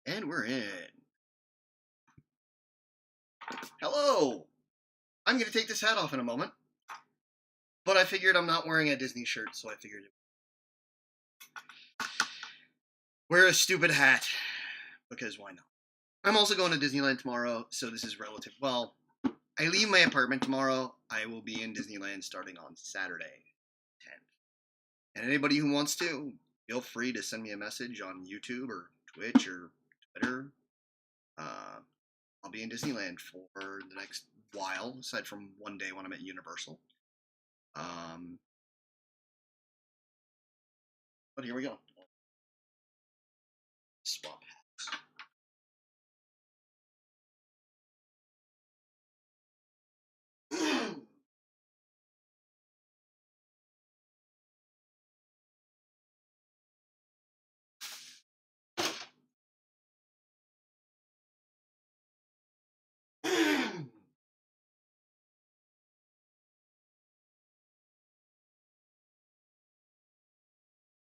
And we're in. Hello! I'm going to take this hat off in a moment, but I figured I'm not wearing a Disney shirt, so I figured wear a stupid hat, because why not? I'm also going to Disneyland tomorrow, so this is relative. Well, I leave my apartment tomorrow. I will be in Disneyland starting on Saturday, 10th. And anybody who wants to, feel free to send me a message on YouTube or Twitch or Twitter. I'll be in Disneyland for the next while, aside from one day when I'm at Universal. But here we go. Swap hats.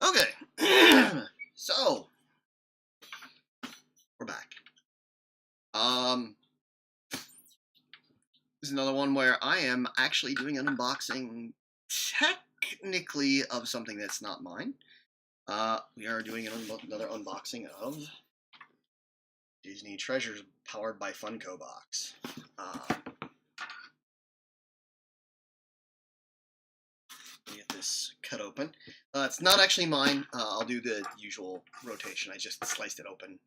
Okay. So, we're back. This is another one where I am actually doing an unboxing, technically, of something that's not mine. We are doing another unboxing of Disney Treasures powered by Funko box. Get this cut open. It's not actually mine. I'll do the usual rotation. I just sliced it open.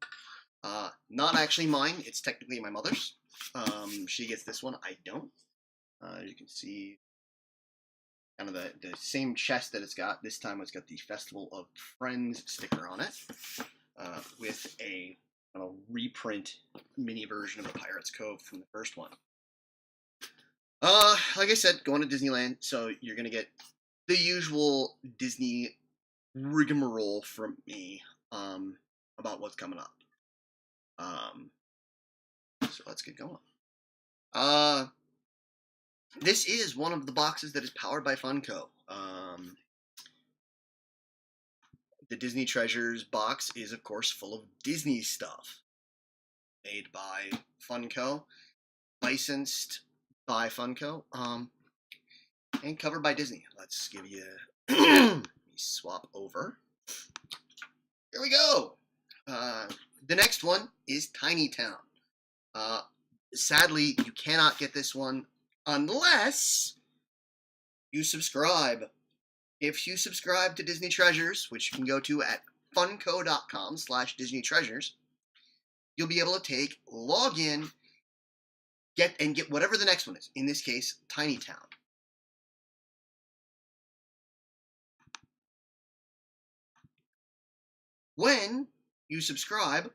Not actually mine. It's technically my mother's. She gets this one. I don't. You can see kind of the same chest that it's got. This time it's got the Festival of Friends sticker on it, with a kind of reprint mini version of the Pirates Cove from the first one. Like I said, going to Disneyland, so you're gonna get the usual Disney rigmarole from me about what's coming up. So let's get going. This is one of the boxes that is powered by Funko. The Disney Treasures box is, of course, full of Disney stuff. Made by Funko, licensed by Funko, and covered by Disney. Let's give you a swap over. Here we go. The next one is Tiny Town. Sadly, you cannot get this one unless you subscribe. If you subscribe to Disney Treasures, which you can go to at funko.com/Disney Treasures, you'll be able to log in, get whatever the next one is. In this case, Tiny Town. When you subscribe,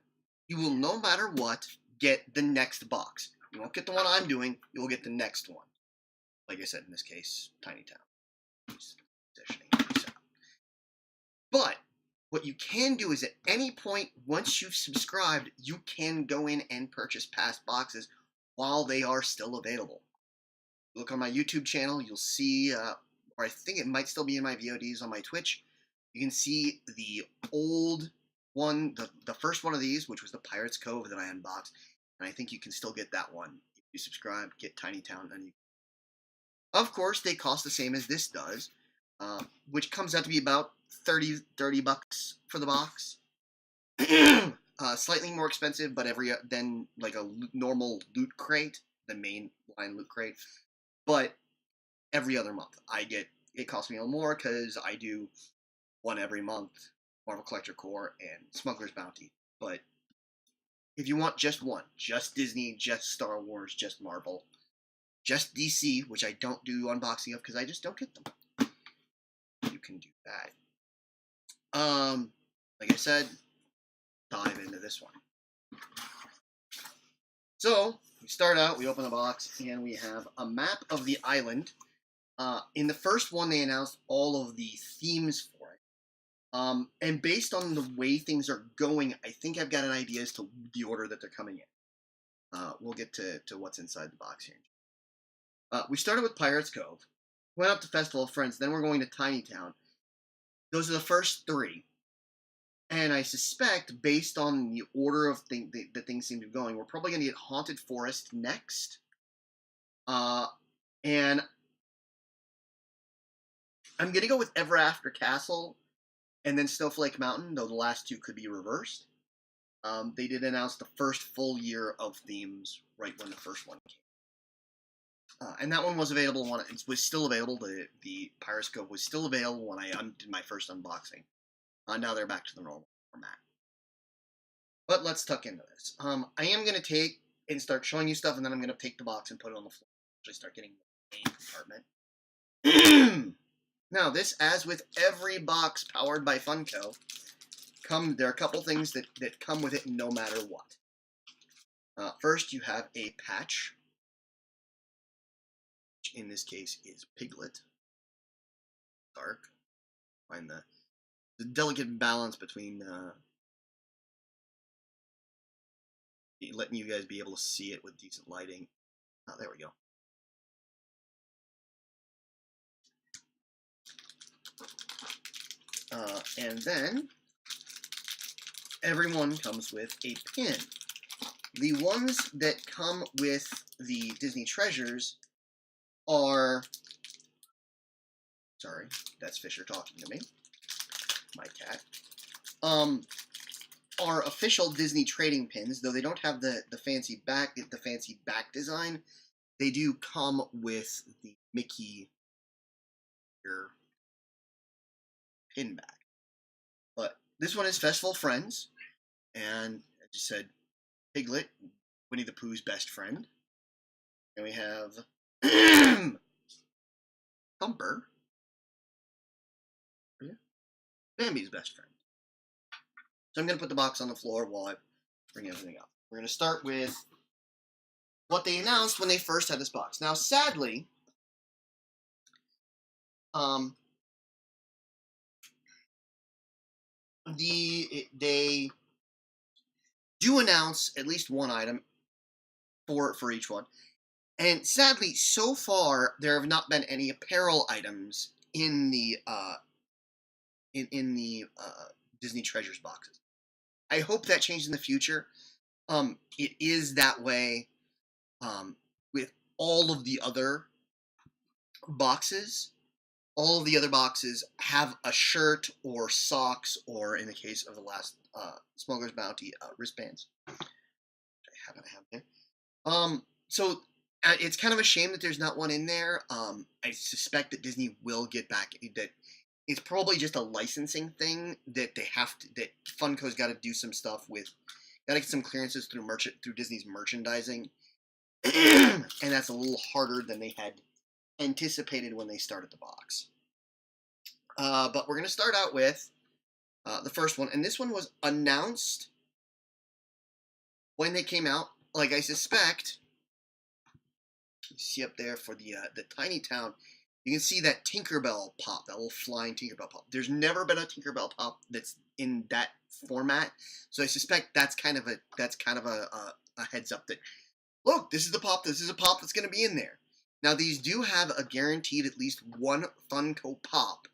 you will, no matter what, get the next box. You won't get the one I'm doing, you will get the next one. Like I said, in this case, Tiny Town. But what you can do is at any point, once you've subscribed, you can go in and purchase past boxes while they are still available. Look on my YouTube channel, you'll see, or I think it might still be in my VODs on my Twitch, you can see the old one, the first one of these, which was the Pirates Cove that I unboxed, and I think you can still get that one. If you subscribe, get Tiny Town, and of course, they cost the same as this does, which comes out to be about 30 bucks for the box. Slightly more expensive, but than like a normal loot crate, the main line loot crate. But every other month, it costs me a little more because I do one every month, Marvel Collector Core and Smuggler's Bounty. But if you want just one, just Disney, just Star Wars, just Marvel, just DC, which I don't do unboxing of because I just don't get them, you can do that. Like I said, dive into this one. So, we start out, we open the box, and we have a map of the island. In the first one, they announced all of the themes for it. And based on the way things are going, I think I've got an idea as to the order that they're coming in. We'll get to what's inside the box here. We started with Pirates Cove, went up to Festival of Friends, then we're going to Tiny Town. Those are the first three. And I suspect, based on the order of that things seem to be going, we're probably going to get Haunted Forest next. And I'm going to go with Ever After Castle and then Snowflake Mountain, though the last two could be reversed. They did announce the first full year of themes right when the first one came. And that one was available when it was still available. The Pyroscope was still available when I did my first unboxing. Now they're back to the normal format. But let's tuck into this. I am going to take and start showing you stuff, and then I'm going to take the box and put it on the floor. Actually start getting the main compartment. Now, this, as with every box powered by Funko, there are a couple things that come with it no matter what. First, you have a patch, which in this case is Piglet. Dark. Find the delicate balance between letting you guys be able to see it with decent lighting. There we go. And then everyone comes with a pin. The ones that come with the Disney Treasures are... Sorry, that's Fisher talking to me. My cat. Are official Disney trading pins, though they don't have the fancy back design. They do come with the Mickey pin back. But this one is Festival Friends, and I just said Piglet, Winnie the Pooh's best friend. And we have Thumper, Bambi's best friend. So I'm going to put the box on the floor while I bring everything up. We're going to start with what they announced when they first had this box. Now, sadly, they do announce at least one item for each one. And sadly, so far, there have not been any apparel items in the Disney Treasures boxes. I hope that changes in the future. It is that way with all of the other boxes. All of the other boxes have a shirt or socks, or in the case of the last Smuggler's Bounty, wristbands. I happen to have there. So it's kind of a shame that there's not one in there. I suspect that Disney will get back. That it's probably just a licensing thing that they have to. That Funko's got to do some stuff with. Got to get some clearances through Disney's merchandising, and that's a little harder than they had anticipated when they started the box. But we're going to start out with the first one, and this one was announced when they came out. Like I suspect, you see up there for the Tiny Town, you can see that Tinkerbell pop, that little flying Tinkerbell pop. There's never been a Tinkerbell pop that's in that format, so I suspect that's kind of a heads up that, look, this is the pop. This is a pop that's going to be in there. Now, these do have a guaranteed at least one Funko Pop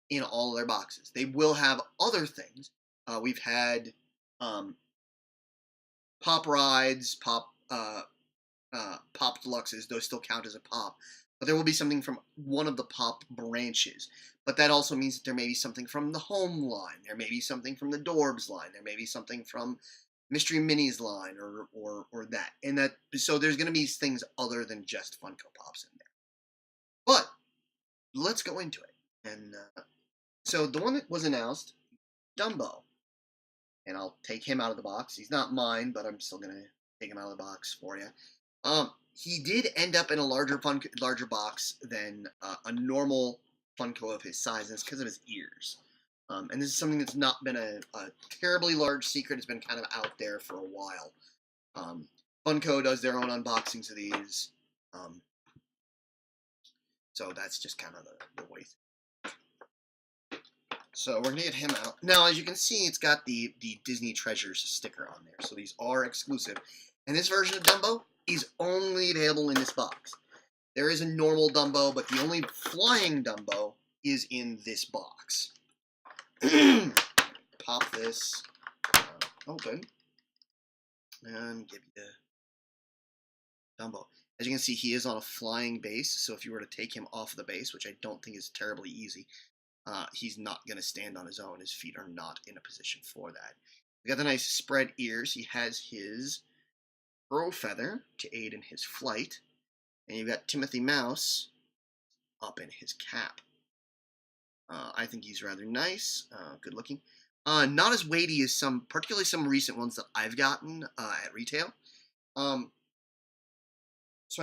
in all of their boxes. They will have other things. We've had Pop Rides, Pop Deluxes. Those still count as a pop. But there will be something from one of the Pop branches. But that also means that there may be something from the Home line. There may be something from the Dorbs line. There may be something from Mystery Minis line or that. And that, so there's going to be things other than just Funko Pops in there. But let's go into it. And so the one that was announced, Dumbo. And I'll take him out of the box. He's not mine, but I'm still going to take him out of the box for you. He did end up in a larger box than a normal Funko of his size, and it's because of his ears. And this is something that's not been a terribly large secret. It's been kind of out there for a while. Funko does their own unboxings of these. So that's just kind of the way. So we're going to get him out. Now, as you can see, it's got the Disney Treasures sticker on there. So these are exclusive. And this version of Dumbo is only available in this box. There is a normal Dumbo, but the only flying Dumbo is in this box. Pop pop this open and give you Dumbo. As you can see, he is on a flying base, so if you were to take him off the base, which I don't think is terribly easy, he's not going to stand on his own. His feet are not in a position for that. He's got the nice spread ears. He has his crow feather to aid in his flight. And you've got Timothy Mouse up in his cap. I think he's rather nice, good looking. Not as weighty as particularly some recent ones that I've gotten at retail. So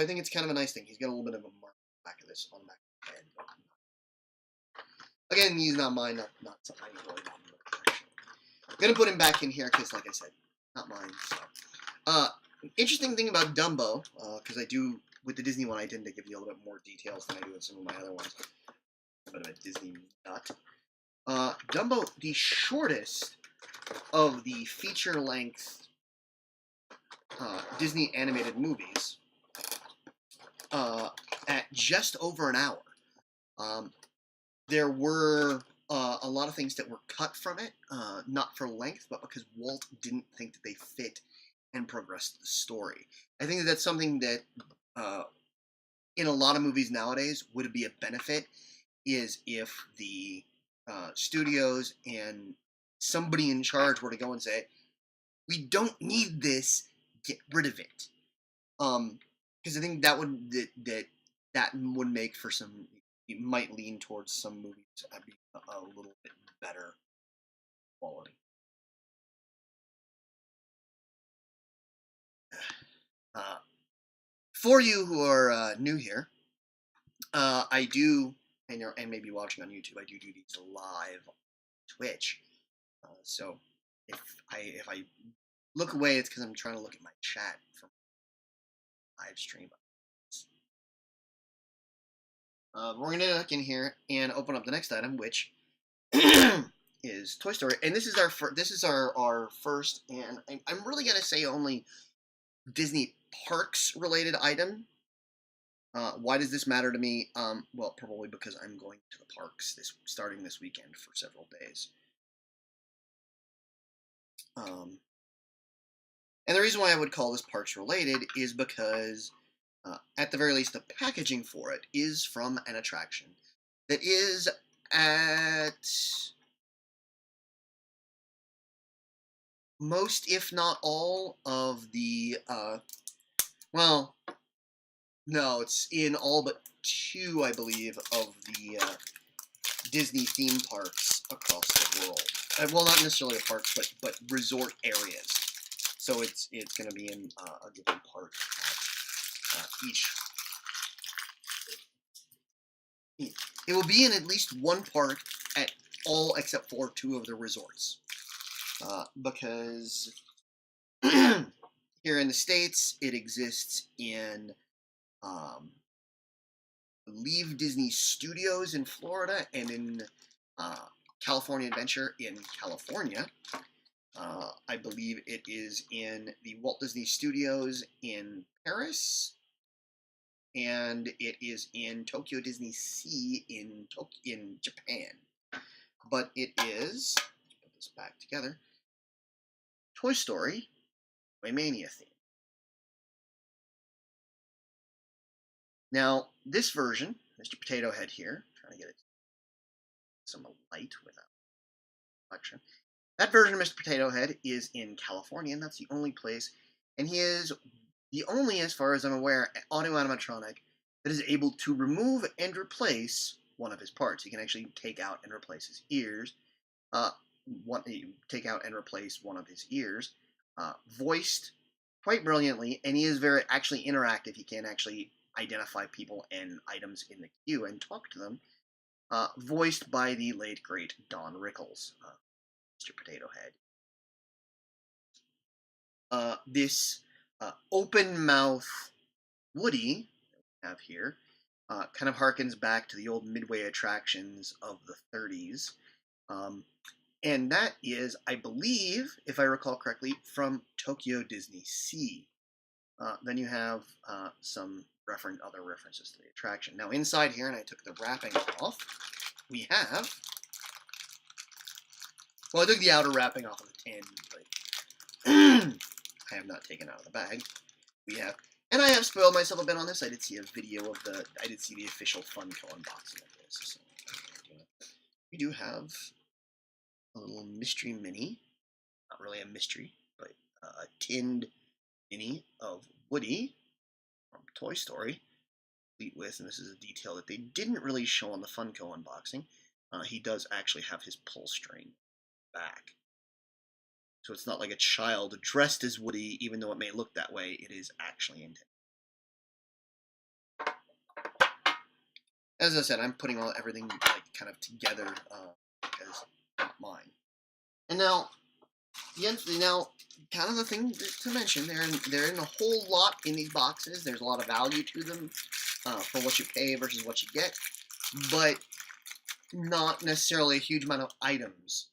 I think it's kind of a nice thing. He's got a little bit of a mark on the back of this, on the back of the head. Again, he's not mine, not something I really want. I'm going to put him back in here because, like I said, not mine. So. Interesting thing about Dumbo, because I do, with the Disney one, I tend to give you a little bit more details than I do with some of my other ones. A bit of a Disney nut. Dumbo, the shortest of the feature-length Disney animated movies, at just over an hour. There were a lot of things that were cut from it, not for length, but because Walt didn't think that they fit and progressed the story. I think that that's something that in a lot of movies nowadays would be a benefit, is if the studios and somebody in charge were to go and say, we don't need this, get rid of it. Because I think that would that would make for some, it might lean towards some movies being a little bit better quality. For you who are new here, I do, and maybe watching on YouTube, I do these live on Twitch. So if I look away, it's because I'm trying to look at my chat from live stream. We're gonna look in here and open up the next item, which is Toy Story, and this is our first, and I'm really gonna say only Disney parks related item. Why does this matter to me? Well, probably because I'm going to the parks starting this weekend for several days. And the reason why I would call this parks related is because, at the very least, the packaging for it is from an attraction that is at most, if not all, of the, well, no, it's in all but 2, I believe, of the Disney theme parks across the world. Well, not necessarily the parks, but resort areas. So it's going to be in a given park at each. It will be in at least one park at all except for 2 of the resorts. Because here in the States, it exists in Leave Disney Studios in Florida and in California Adventure in California. I believe it is in the Walt Disney Studios in Paris, and it is in Tokyo Disney Sea in Japan. But it is, let's put this back together, Toy Story Toymania theme. Now, this version, Mr. Potato Head here, trying to get it some light without reflection. That version of Mr. Potato Head is in California, and that's the only place. And he is the only, as far as I'm aware, audio animatronic that is able to remove and replace one of his parts. He can actually take out and replace his ears. Take out and replace one of his ears. Voiced quite brilliantly, and he is very actually interactive. He can actually identify people and items in the queue and talk to them. Voiced by the late, great Don Rickles, Mr. Potato Head. This open mouth Woody that we have here kind of harkens back to the old Midway attractions of the 30s. And that is, I believe, if I recall correctly, from Tokyo Disney Sea. Then you have some other references to the attraction. Now inside here, and I took the wrapping off, we have, Well, I took the outer wrapping off of the tin, but I have not taken out of the bag. We have, and I have spoiled myself a bit on this. I did see a video of I did see the official Funko unboxing of this. So we do have a little mystery mini. Not really a mystery, but a tinned mini of Woody from Toy Story. Complete with, and this is a detail that they didn't really show on the Funko unboxing. He does actually have his pull string back. So it's not like a child dressed as Woody, even though it may look that way, it is actually intended. As I said, I'm putting everything like kind of together because it's mine. And now, kind of the thing to mention, they're in a whole lot in these boxes. There's a lot of value to them for what you pay versus what you get, but not necessarily a huge amount of items.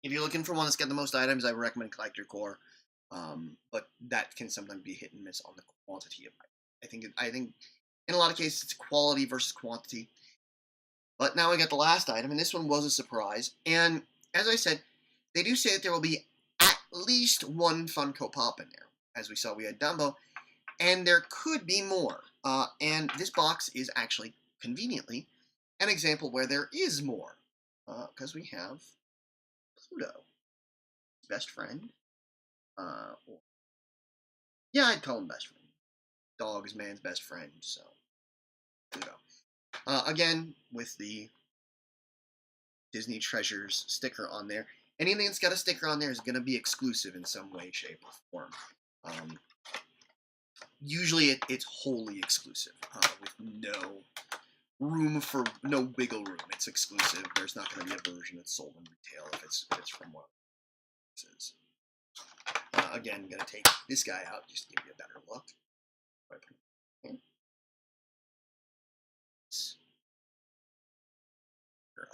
If you're looking for one that's got the most items, I recommend Collector Core, but that can sometimes be hit and miss on the quantity of items. I think in a lot of cases it's quality versus quantity. But now we got the last item, and this one was a surprise. And as I said, they do say that there will be at least one Funko Pop in there. As we saw, we had Dumbo, and there could be more. And this box is actually, conveniently, an example where there is more. Because we have Pluto, best friend. Yeah, I'd call him best friend. Dog is man's best friend, so Pluto. Again, with the Disney Treasures sticker on there. Anything that's got a sticker on there is going to be exclusive in some way, shape, or form. Usually it's wholly exclusive, with no wiggle room. It's exclusive. There's not going to be a version that's sold in retail if it's from one of the places. Again, I'm going to take this guy out just to give you a better look.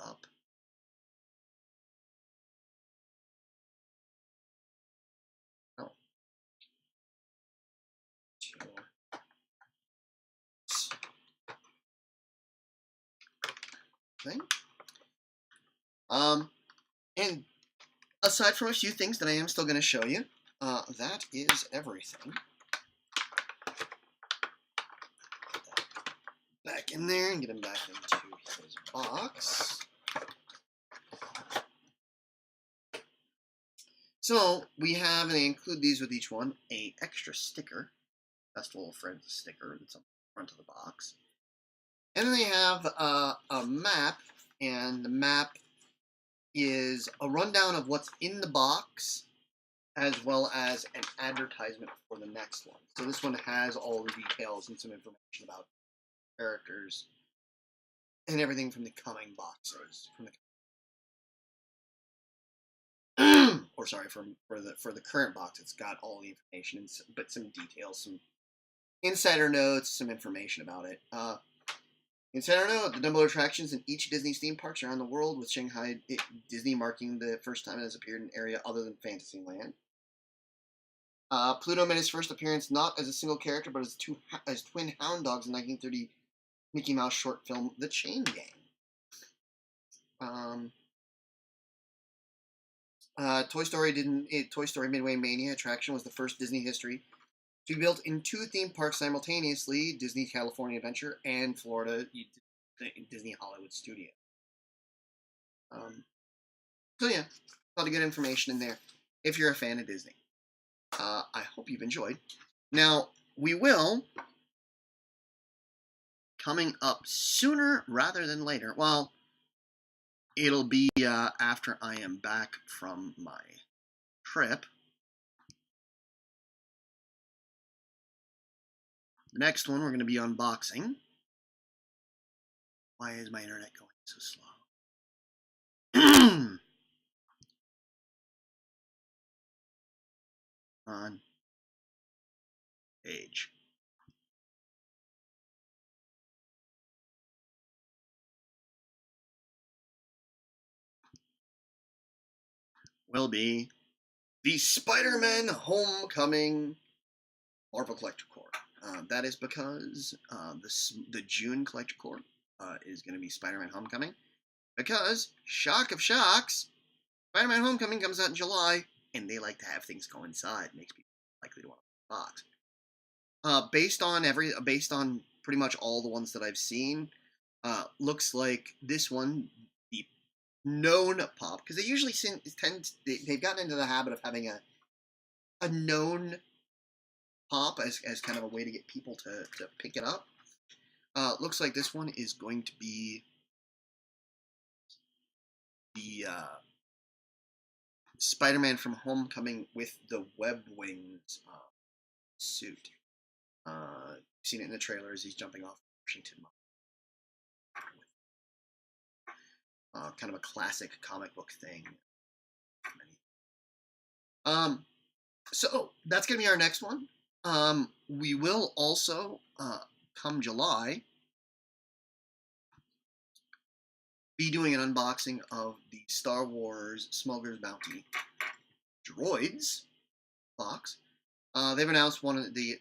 Up. Oh. Thing. And aside from a few things that I am still going to show you, that is everything. Back in there and get him back into his box. So we have, and they include these with each one, a extra sticker. Festival of Friends sticker that's on the front of the box. And then they have a map, and the map is a rundown of what's in the box, as well as an advertisement for the next one. So this one has all the details and some information about characters and everything from the coming boxes. Or sorry, for the current box, it's got all the information, but some details, some insider notes, some information about it. Insider note: the Dumbo attractions in each Disney's theme parks around the world, with Shanghai Disney marking the first time it has appeared in an area other than Fantasyland. Pluto made his first appearance not as a single character, but as twin hound dogs in 1930 Mickey Mouse short film The Chain Gang. Toy Story Midway Mania attraction was the first Disney history to be built in two theme parks simultaneously: Disney California Adventure and Florida Disney Hollywood Studio. So yeah, a lot of good information in there if you're a fan of Disney. I hope you've enjoyed. Now, we will, coming up sooner rather than later, well, it'll be after I am back from my trip. The next one we're going to be unboxing. Why is my internet going so slow? On page. Will be the Spider-Man Homecoming Marvel Collector Core. That is because the June Collector Core is going to be Spider-Man Homecoming. Because, shock of shocks, Spider-Man Homecoming comes out in July, and they like to have things coincide. Makes people likely to want to box. Based on pretty much all the ones that I've seen, looks like this one, the known pop, because they've gotten into the habit of having a known pop as kind of a way to get people to pick it up. Looks like this one is going to be the Spider-Man from Homecoming with the web wings suit. You've seen it in the trailers. He's jumping off Washington. Kind of a classic comic book thing. So that's gonna be our next one. We will also, come July, be doing an unboxing of the Star Wars Smuggler's Bounty Droids box. They've announced one of the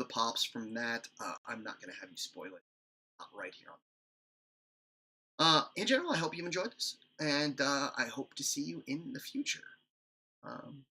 pops from that. I'm not gonna have you spoil it, not right here on. In general, I hope you enjoyed this, and I hope to see you in the future. Um,